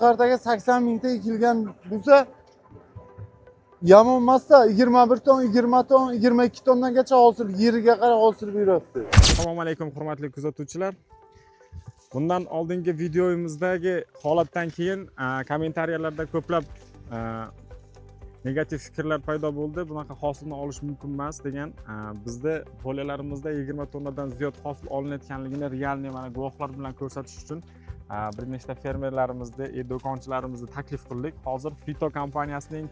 qartaga 80 mingta ekilgan bo'lsa, yomon emasda 21 ton, 20 ton, 22 tonnagacha hosil, yeriga qarab hosil beryapti. Assalomu alaykum hurmatli kuzatuvchilar. Bundan oldingi videomizdagi holatdan keyin kommentariyalarda ko'plab negativ fikrlar paydo bo'ldi. Bunaqa hosilni olish mumkin emas degan. Bizda poliyalarimizda 20 tonnadan ziyod hosil olinayotganligini realniy mana guvohlar bilan ko'rsatish uchun bir nechta fermerlarimizni, do'konchilarimizni taklif qildik. Hozir Fito kompaniyasining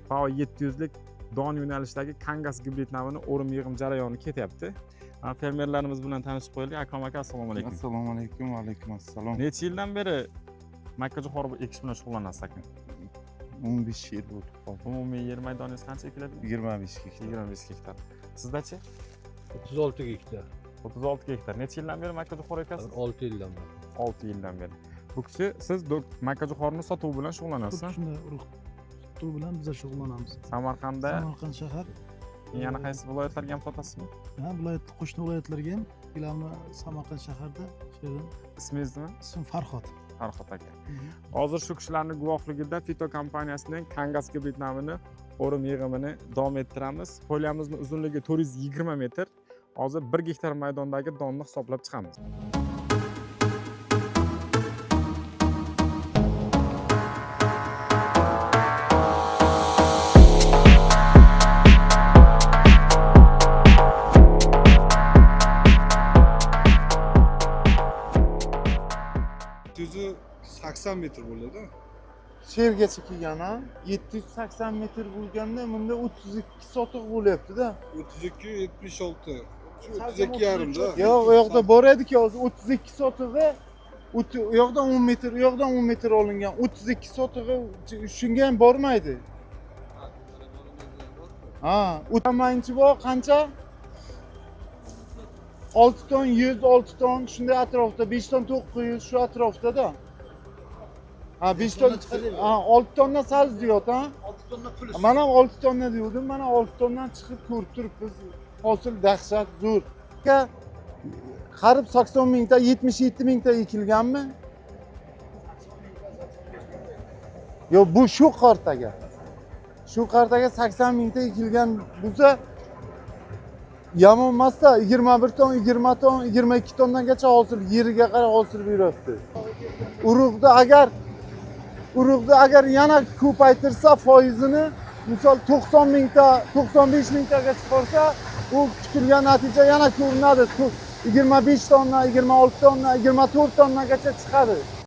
PAO 700 lik don yo'nalishdagi Kangas gibrid navini o'rim yig'im jarayoni ketyapti. Fermerlarimiz bilan tanishib qo'yaylik. Akrom aka, assalomu alaykum. Assalomu alaykum va alaykum assalom. Necha yildan beri makkajo'xori ekish bilan shug'ullanasiz aka? 15 yil bo'ldi. Umumiy yer maydoningiz qancha ekiladi? 25 gektar. 25 gektar. Sizdachi? 36 gektar. 36 gektar. Necha yildan beri makkajo'xori ekasiz? 6 yildan beri. 6 yildan beri. Bu kishi siz makkajo'xorini sotuv bilan shug'ullanasizmi? Shunday urug' sotuv bilan biz shug'ullanamiz. Samarqandda Samarqand shahar, yana qaysi viloyatlarga ham sotasizmi? viloyat qo'shni viloyatlarga ham gilamni Samarqand shaharda she'rim Ismingiz nima? ism Farhod. Farhod aka. Hozir shu kishilarning guvohligida Fito kompaniyasining Kangas gibrid navini o'rim yig'imini davom ettiramiz. Poliyamizning uzunligi 420 metr. Hozir 1 gektar maydondagi donni hisoblab chiqamiz. Düzü 80 metr bo'ladi. Shergacha kelgan ha. 780 metr bo'lganda bunda 32 sotiq bo'lyapti-da. 32, 76. 32 yarımda. Yo'q, u yoqda bor edi-ki, hozir 32 sotig'i, u yoqdan 10 metr, u yoqdan 10 metr olingan. 32 sotig'i shunga ham bormaydi. Ha, o'tamayinchi bor qancha? 6 ton, 100, 6 ton shunday atrofda, 5 ton 900 shu atrofda-da. Ha, 5 ton, ha, 6 tonna sal ziyod, ha? 6 tonna pul. Mana 6 tonna degandim, mana 6 tondan chiqib ko'rib turibmiz. Hosil dahshat zo'r. Qarib 80 mingta, 77 mingta ekilganmi? Yo'q, bu shu qartaga. Shu qartaga 80 mingta ekilgan bo'lsa, yomon emasda 21 ton, 20 ton, 22 tonnagacha hosil, yeriga qarab hosil beryapti. Urug'da agar yana ko'paytirsa foizini, misol 90 mingta, 95 mingtaga chiqarsa, u kutilgan natija yana ko'rinadi. 25 tonna, 26 tonna, 24 tonnagacha chiqadi.